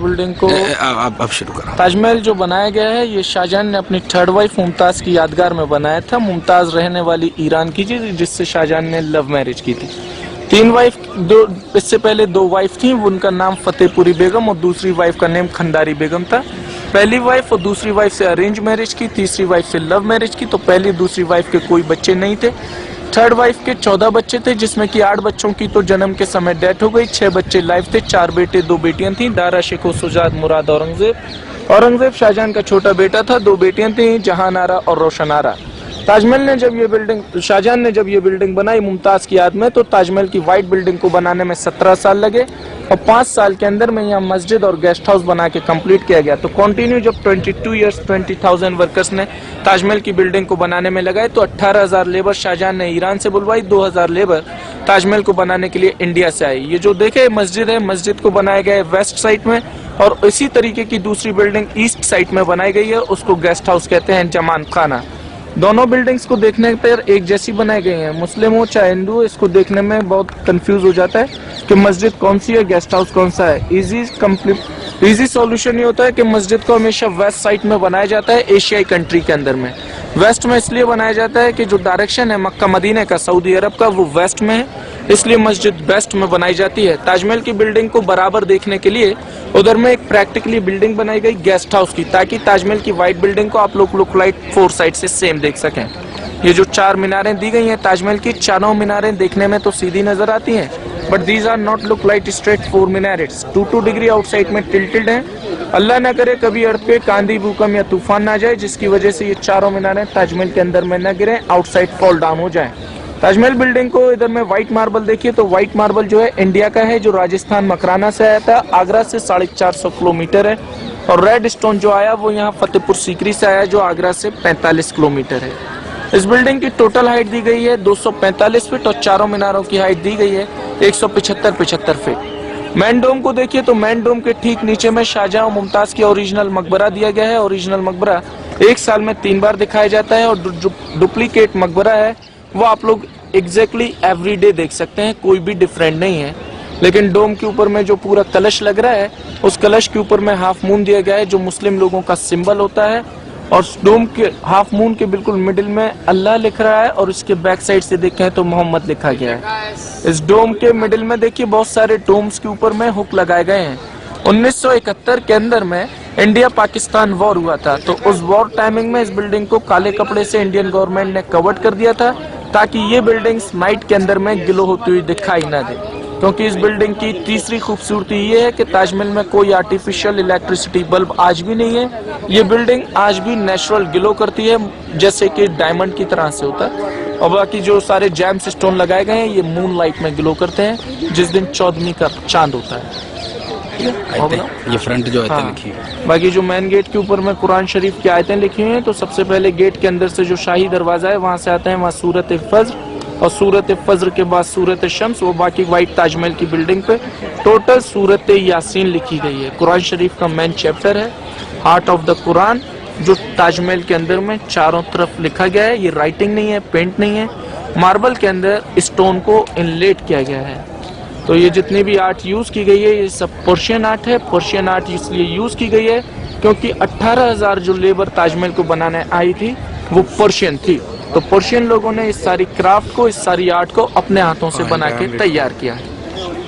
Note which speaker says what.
Speaker 1: Building को
Speaker 2: अब शुरू करो।
Speaker 1: ताजमहल जो बनाया गया है ये शाहजहां ने अपनी थर्ड वाइफ मुमताज की यादगार में बनाया था। मुमताज रहने वाली ईरान की थी जिससे शाहजहां ने लव मैरिज की थी। तीन वाइफ, दो इससे पहले दो वाइफ थी, उनका नाम फतेहपुरी बेगम और दूसरी वाइफ का नेम खंडारी बेगम था। पहली वाइफ और दूसरी वाइफ से अरेंज मैरिज की, तीसरी वाइफ से लव मैरिज की। तो पहली दूसरी वाइफ के कोई बच्चे नहीं थे। थर्ड वाइफ के 14 बच्चे थे जिसमें कि 8 बच्चों की तो जन्म के समय डेथ हो गई, 6 बच्चे लाइव थे, 4 बेटे 2 बेटियां थी, दारा शिको सुजात मुराद औरंगजेब। औरंगजेब शाहजहां का छोटा बेटा था, 2 बेटियां थी, जहां आरा और रोशन आरा। ताजमहल ने जब ये बिल्डिंग, शाहजहां ने जब ये बिल्डिंग बनाई मुमताज की याद में, तो ताजमहल की व्हाइट बिल्डिंग को बनाने में 17 साल लगे और 5 साल के अंदर में यहाँ मस्जिद और गेस्ट हाउस बना के कंप्लीट किया गया। तो कंटिन्यू जब 22 ईयर्स 20,000 वर्कर्स ने ताजमहल की बिल्डिंग को बनाने में लगाए, तो 18,000 लेबर शाहजहां ने ईरान से बुलवाई, 2,000 लेबर ताजमहल को बनाने के लिए इंडिया से आई। ये जो देखे मस्जिद है, मस्जिद को बनाया गया है वेस्ट साइड में, और इसी तरीके की दूसरी बिल्डिंग ईस्ट साइड में बनाई गई है, उसको गेस्ट हाउस कहते हैं, जमान खाना। दोनों बिल्डिंग्स को देखने पर एक जैसी बनाई गई है। मुस्लिम हो चाहे हिंदू हो, इसको देखने में बहुत कंफ्यूज हो जाता है कि मस्जिद कौन सी है, गेस्ट हाउस कौन सा है। इजी सॉल्यूशन ये होता है कि मस्जिद को हमेशा वेस्ट साइड में बनाया जाता है एशियाई कंट्री के अंदर में। वेस्ट में इसलिए बनाया जाता है कि जो डायरेक्शन है मक्का मदीने का, सऊदी अरब का, वो वेस्ट में है, इसलिए मस्जिद वेस्ट में बनाई जाती है। ताजमहल की बिल्डिंग को बराबर देखने के लिए उधर में एक प्रैक्टिकली बिल्डिंग बनाई गई गेस्ट हाउस की, ताकि ताजमहल की व्हाइट बिल्डिंग को आप लोग लुक लाइक 4 साइड से सेम देख सकें। ये जो 4 मीनारें दी गई हैं ताजमहल की, चारों मीनारें देखने में तो सीधी नजर आती हैं, but these are not look like straight 4 minarets. 2 degree outside में टिल्टेड हैं। अल्लाह न करे कभी अर्थक्वेक, आंधी, भूकंप या तूफान ना जाए जिसकी वजह से ये चारों मीनारें ताजमहल के अंदर में न गिरे, आउटसाइड फॉल डाउन हो जाए। ताजमहल बिल्डिंग को इधर में व्हाइट मार्बल देखिए, तो व्हाइट मार्बल जो है इंडिया का है, जो राजस्थान मकराना से आया था, आगरा से 450 किलोमीटर है। और रेड स्टोन जो आया वो यहाँ फतेहपुर सीकरी से आया, जो आगरा से 45 किलोमीटर है। इस बिल्डिंग की टोटल हाइट दी गई है 245 फीट और चारों मीनारों की हाइट दी गई है 175 फीट। मैन डोम को देखिए, तो मैन डोम के ठीक नीचे में शाहजहां और मुमताज की ओरिजिनल मकबरा दिया गया है। ओरिजिनल मकबरा 1 साल में 3 बार दिखाया जाता है, और जो डुप्लीकेट मकबरा है वो आप लोग एग्जैक्टली एवरीडे देख सकते हैं, कोई भी डिफरेंट नहीं है। लेकिन डोम के ऊपर में जो पूरा कलश लग रहा है, उस कलश के ऊपर में हाफ मून दिया गया है, जो मुस्लिम लोगों का सिंबल होता है। और डोम के हाफ मून के बिल्कुल मिडिल में अल्लाह लिख रहा है, और उसके बैक साइड से देखें तो मोहम्मद लिखा गया है। इस डोम के मिडिल में देखिए बहुत सारे डोम्स के ऊपर में हुक लगाए गए हैं। 1971 के अंदर में इंडिया पाकिस्तान वॉर हुआ था, तो उस वॉर टाइमिंग में इस बिल्डिंग को काले कपड़े से इंडियन गवर्नमेंट ने कवर्ड कर दिया था, ताकि ये बिल्डिंग्स नाइट के अंदर में ग्लो होती हुई दिखाई ना दे। क्योंकि इस बिल्डिंग की तीसरी खूबसूरती ये है कि ताजमहल में कोई आर्टिफिशियल इलेक्ट्रिसिटी बल्ब आज भी नहीं है। ये बिल्डिंग आज भी नेचुरल ग्लो करती है, जैसे कि डायमंड की तरह से होता है। और बाकी जो सारे जैम्स स्टोन लगाए गए हैं ये मून लाइट में ग्लो करते हैं, जिस दिन 14वीं का चांद होता है।
Speaker 2: ये फ्रंट जो आयतें लिखी है।
Speaker 1: बाकी जो मेन गेट के ऊपर में कुरान शरीफ की आयतें लिखी हुई हैं, तो सबसे पहले गेट के अंदर से जो शाही दरवाजा है वहां से आते हैं, वहाँ सूरत फज्र, और सूरत फज्र के बाद सूरत शम्स, वो बाकी व्हाइट ताजमहल की बिल्डिंग पे टोटल सूरत यासीन लिखी गई है। कुरान शरीफ का मेन चैप्टर है, हार्ट ऑफ द कुरान, जो ताजमहल के अंदर में चारों तरफ लिखा गया है। ये राइटिंग नहीं है, पेंट नहीं है, मार्बल के अंदर स्टोन को इनलेट किया गया है। तो ये जितनी भी आर्ट यूज की गई है ये सब पर्शियन आर्ट है। पर्शियन आर्ट इसलिए यूज की गई है क्योंकि 18,000 जो लेबर ताजमहल को बनाने आई थी वो पर्शियन थी। तो पर्शियन लोगों ने इस सारी क्राफ्ट को, इस सारी आर्ट को अपने हाथों से बना के तैयार किया है।